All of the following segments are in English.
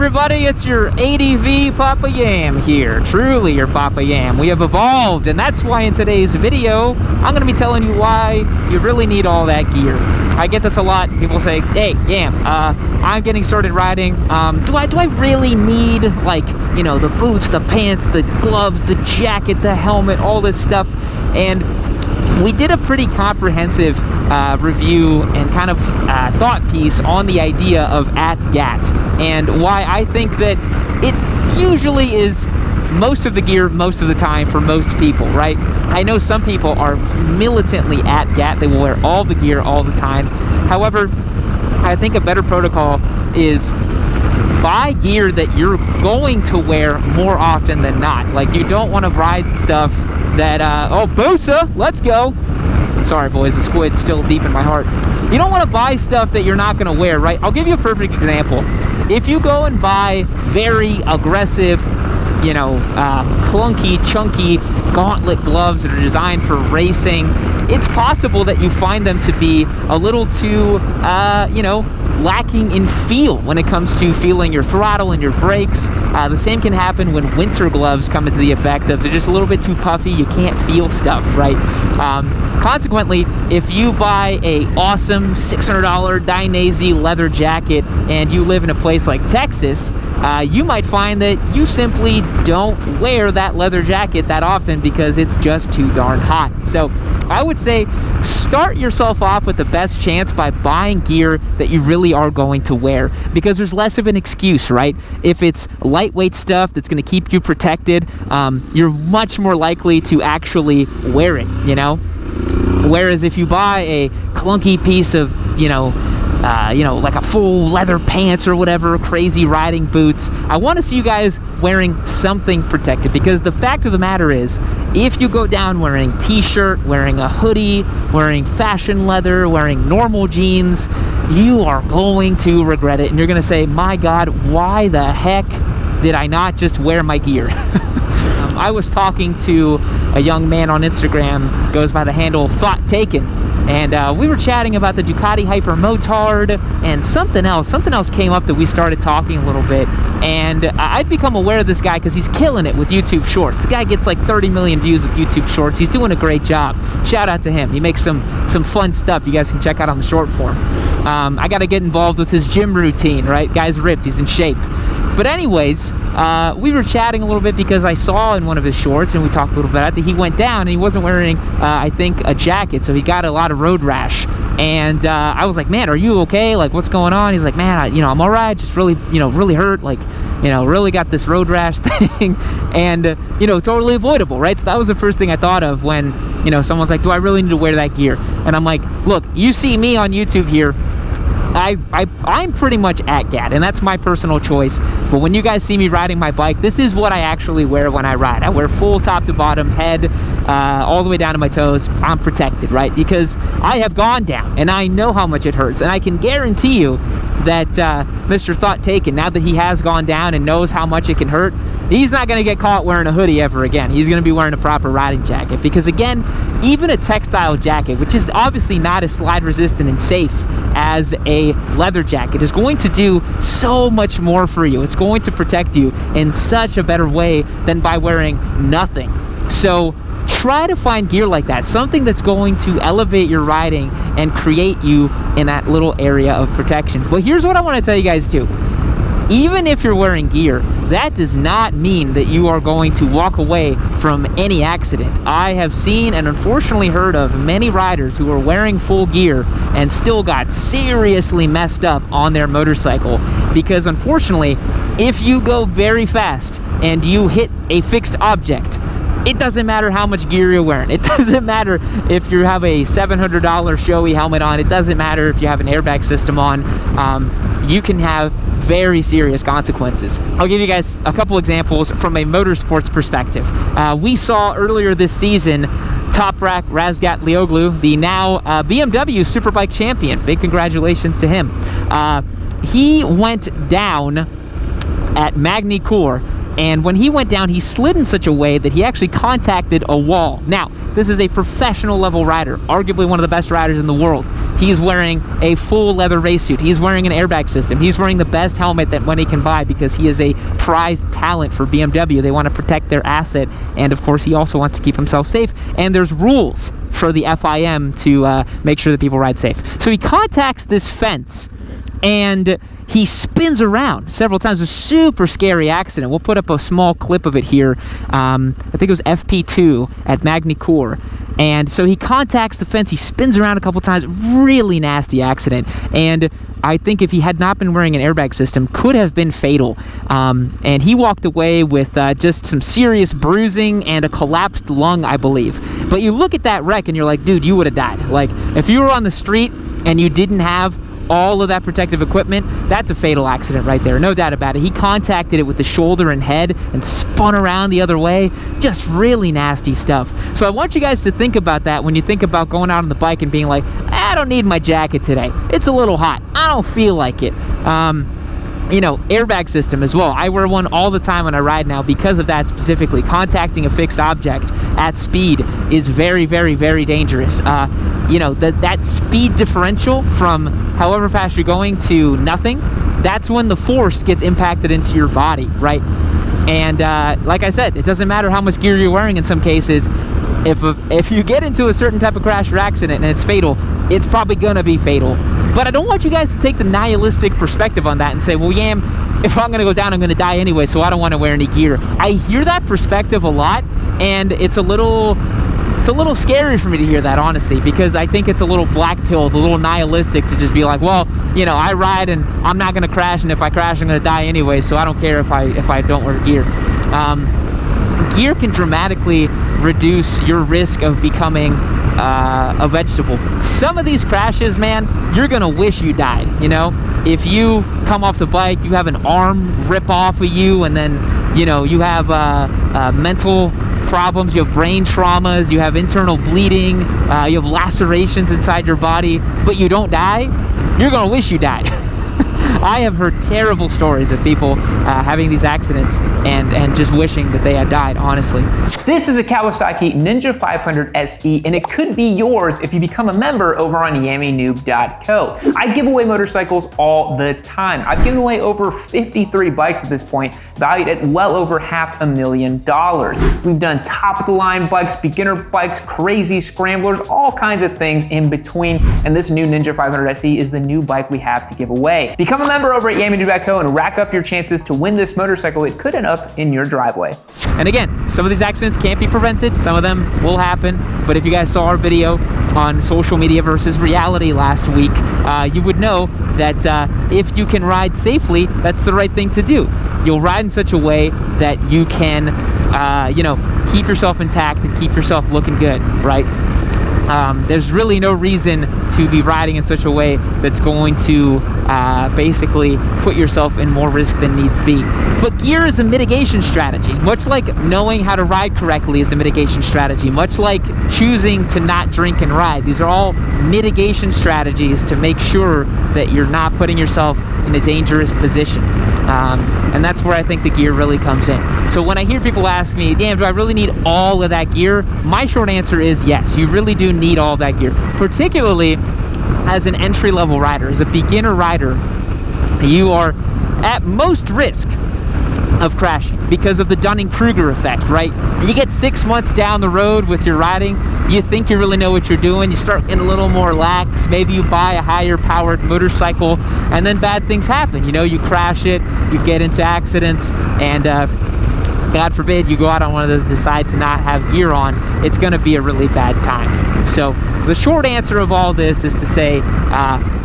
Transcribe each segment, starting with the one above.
everybody, it's your ADV Papa Yam here. Truly your Papa Yam. We have evolved, and that's why in today's video, I'm going to be telling you why you really need all that gear. I get this a lot. People say, hey, Yam, I'm getting started riding. Do I really need, like, you know, the boots, the pants, the gloves, the jacket, the helmet, all this stuff? And we did a pretty comprehensive review and kind of thought piece on the idea of at-gat and why I think that it usually is most of the gear most of the time for most people, right? I know some people are militantly at-gat. They will wear all the gear all the time. However, I think a better protocol is buy gear that you're going to wear more often than not. Like, you don't want to ride stuff that, oh, Busa, let's go. Sorry, boys, the squid's still deep in my heart. You don't want to buy stuff that you're not going to wear, right? I'll give you a perfect example. If you go and buy very aggressive, you know, clunky, chunky gauntlet gloves that are designed for racing, it's possible that you find them to be a little too, you know, lacking in feel when it comes to feeling your throttle and your brakes. The same can happen when winter gloves come into the effect of they're just a little bit too puffy, you can't feel stuff, right? Consequently, if you buy a awesome $600 Dainese leather jacket and you live in a place like Texas, you might find that you simply don't wear that leather jacket that often because it's just too darn hot. So I would say start yourself off with the best chance by buying gear that you really are going to wear, because there's less of an excuse, right? If it's lightweight stuff that's going to keep you protected, you're much more likely to actually wear it, you know? Whereas if you buy a clunky piece of, you know, like a full leather pants or whatever, crazy riding boots, I want to see you guys wearing something protected, because the fact of the matter is, if you go down wearing t-shirt, wearing a hoodie, wearing fashion leather, wearing normal jeans, you are going to regret it, and you're going to say, my God, why the heck did I not just wear my gear? I was talking to a young man on Instagram, goes by the handle Thought Taken, and we were chatting about the Ducati Hyper Motard and something else came up that we started talking a little bit, and I'd become aware of this guy because he's killing it with YouTube Shorts. The guy gets like 30 million views with YouTube Shorts. He's doing a great job. Shout out to him. He makes some fun stuff you guys can check out on the short form. I got to get involved with his gym routine, right? Guy's ripped. He's in shape. But anyways, we were chatting a little bit because I saw in one of his shorts, and we talked a little bit, that he went down and he wasn't wearing, I think, a jacket, so he got a lot of road rash. And I was like, man, are you okay? Like, what's going on? He's like, man, I'm all right, just really, really hurt, like, really got this road rash thing, and, totally avoidable, right? So that was the first thing I thought of when, someone's like, do I really need to wear that gear? And I'm like, look, you see me on YouTube here, I'm pretty much at-gat, and that's my personal choice. But when you guys see me riding my bike, this is what I actually wear when I ride. I wear full top to bottom, head all the way down to my toes. I'm protected, right? Because I have gone down, and I know how much it hurts. And I can guarantee you that Mr. Thought Taken, now that he has gone down and knows how much it can hurt, he's not going to get caught wearing a hoodie ever again. He's going to be wearing a proper riding jacket. Because again, even a textile jacket, which is obviously not as slide resistant and safe as a leather jacket, is going to do so much more for you. It's going to protect you in such a better way than by wearing nothing. So try to find gear like that, something that's going to elevate your riding and create you in that little area of protection. But here's what I want to tell you guys too. Even if you're wearing gear, that does not mean that you are going to walk away from any accident. I have seen and unfortunately heard of many riders who are wearing full gear and still got seriously messed up on their motorcycle, because unfortunately, if you go very fast and you hit a fixed object, it doesn't matter how much gear you're wearing. It doesn't matter if you have a $700 showy helmet on. It doesn't matter if you have an airbag system on. You can have very serious consequences. I'll give you guys a couple examples from a motorsports perspective. We saw earlier this season Toprak Razgatlioglu, the now BMW Superbike champion. Big congratulations to him. He went down at Magny Cours, and when he went down, he slid in such a way that he actually contacted a wall. Now, this is a professional level rider, arguably one of the best riders in the world. He's wearing a full leather race suit. He's wearing an airbag system. He's wearing the best helmet that money can buy because he is a prized talent for BMW. They want to protect their asset, and of course he also wants to keep himself safe, and there's rules for the FIM to make sure that people ride safe. So he contacts this fence and he spins around several times. A super scary accident. We'll put up a small clip of it here. I think it was FP2 at Magny-Cours. And so he contacts the fence. He spins around a couple times. Really nasty accident. And I think if he had not been wearing an airbag system, could have been fatal. And he walked away with just some serious bruising and a collapsed lung, I believe. But you look at that wreck and you're like, dude, you would have died. Like, if you were on the street and you didn't have all of that protective equipment, that's a fatal accident right there, no doubt about it. He contacted it with the shoulder and head and spun around the other way. Just really nasty stuff. So I want you guys to think about that when you think about going out on the bike and being like, I don't need my jacket today. It's a little hot. I don't feel like it. You know, airbag system as well. I wear one all the time when I ride now because of that specifically. Contacting a fixed object at speed is very, very, very dangerous. You know, that speed differential from however fast you're going to nothing, that's when the force gets impacted into your body, right? And like I said, it doesn't matter how much gear you're wearing in some cases. If you get into a certain type of crash or accident and it's fatal, it's probably gonna be fatal. But I don't want you guys to take the nihilistic perspective on that and say, well, Yam, if I'm gonna go down, I'm gonna die anyway, so I don't wanna wear any gear. I hear that perspective a lot, and it's a little scary for me to hear that, honestly, because I think it's a little black-pilled, a little nihilistic to just be like, well, you know, I ride and I'm not gonna crash, and if I crash, I'm gonna die anyway, so I don't care if I don't wear gear. Gear can dramatically reduce your risk of becoming a vegetable. Some of these crashes, man, you're gonna wish you died, you know? If you come off the bike, you have an arm rip off of you, and then, you know, you have mental problems, you have brain traumas, you have internal bleeding, you have lacerations inside your body, but you don't die, you're gonna wish you died. I have heard terrible stories of people having these accidents and just wishing that they had died, honestly. This is a Kawasaki Ninja 500 SE, and it could be yours if you become a member over on yammynoob.co. I give away motorcycles all the time. I've given away over 53 bikes at this point, valued at well over $500,000. We've done top-of-the-line bikes, beginner bikes, crazy scramblers, all kinds of things in between, and this new Ninja 500 SE is the new bike we have to give away. Become a member over at yammynoob.co and rack up your chances to win this motorcycle. It could end up in your driveway. And again, some of these accidents can't be prevented. Some of them will happen. But if you guys saw our video on social media versus reality last week, you would know that if you can ride safely, that's the right thing to do. You'll ride in such a way that you can, you know, keep yourself intact and keep yourself looking good, right? There's really no reason to be riding in such a way that's going to basically put yourself in more risk than needs be. But gear is a mitigation strategy, much like knowing how to ride correctly is a mitigation strategy, much like choosing to not drink and ride. These are all mitigation strategies to make sure that you're not putting yourself in a dangerous position. And that's where I think the gear really comes in. So when I hear people ask me, damn, do I really need all of that gear? My short answer is yes, you really do need all of that gear, particularly as an entry-level rider, as a beginner rider. You are at most risk of crashing because of the Dunning-Kruger effect, right? You get 6 months down the road with your riding, you think you really know what you're doing, you start getting a little more lax, maybe you buy a higher powered motorcycle, and then bad things happen. You know, you crash it, you get into accidents, and God forbid you go out on one of those, decide to not have gear on, it's gonna be a really bad time. So the short answer of all this is to say,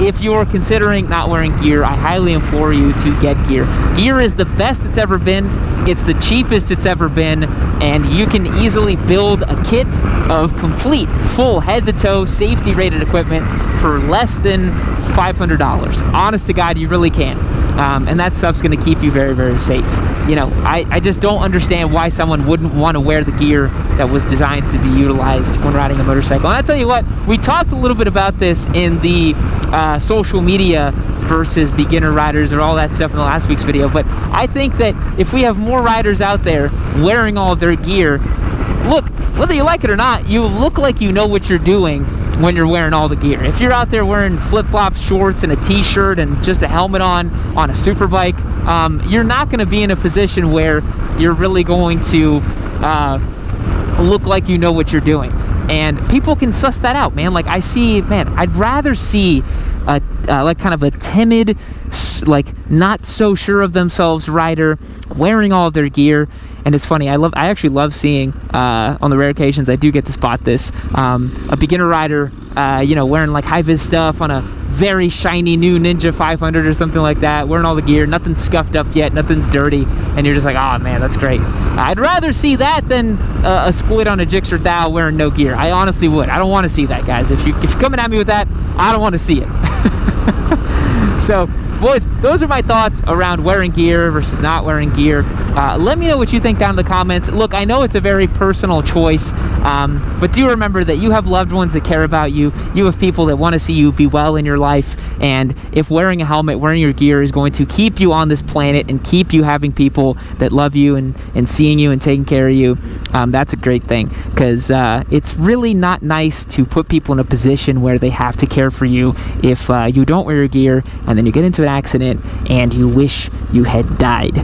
if you're considering not wearing gear, I highly implore you to get gear. Gear is the best it's ever been, it's the cheapest it's ever been, and you can easily build a kit of complete, full, head-to-toe, safety-rated equipment for less than $500. Honest to God, you really can. And that stuff's gonna keep you very, very safe. You know, I just don't understand why someone wouldn't want to wear the gear that was designed to be utilized when riding a motorcycle. And I tell you what, we talked a little bit about this in the social media versus beginner riders and all that stuff in the last week's video, but I think that if we have more riders out there wearing all their gear, look, whether you like it or not, you look like you know what you're doing when you're wearing all the gear. If you're out there wearing flip-flops, shorts, and a t-shirt and just a helmet on a super bike, you're not going to be in a position where you're really going to look like you know what you're doing. And people can suss that out, man. Like, I'd rather see like kind of a timid, like not so sure of themselves rider wearing all of their gear. And it's funny, I actually love seeing on the rare occasions I do get to spot this, a beginner rider wearing like high-vis stuff on a very shiny new Ninja 500 or something like that, wearing all the gear, nothing's scuffed up yet, nothing's dirty, and you're just like, oh man, that's great. I'd rather see that than a squid on a Gixxer Thou wearing no gear. I honestly would. I don't want to see that, guys. If you're coming at me with that, I don't want to see it. So, boys, those are my thoughts around wearing gear versus not wearing gear. Let me know what you think down in the comments. Look, I know it's a very personal choice, but do remember that you have loved ones that care about you. You have people that want to see you be well in your life, and if wearing a helmet, wearing your gear is going to keep you on this planet and keep you having people that love you and seeing you and taking care of you, that's a great thing, because it's really not nice to put people in a position where they have to care for you if you don't wear your gear and then you get into an accident and you wish you had died.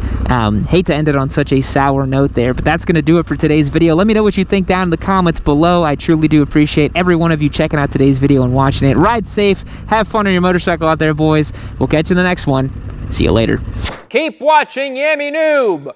Hate to end it on such a sour note there, but that's going to do it for today's video. Let me know what you think down in the comments below. I truly do appreciate every one of you checking out today's video and watching it. Ride safe, have fun on your motorcycle out there, boys. We'll catch you in the next one. See you later. Keep watching Yami Noob.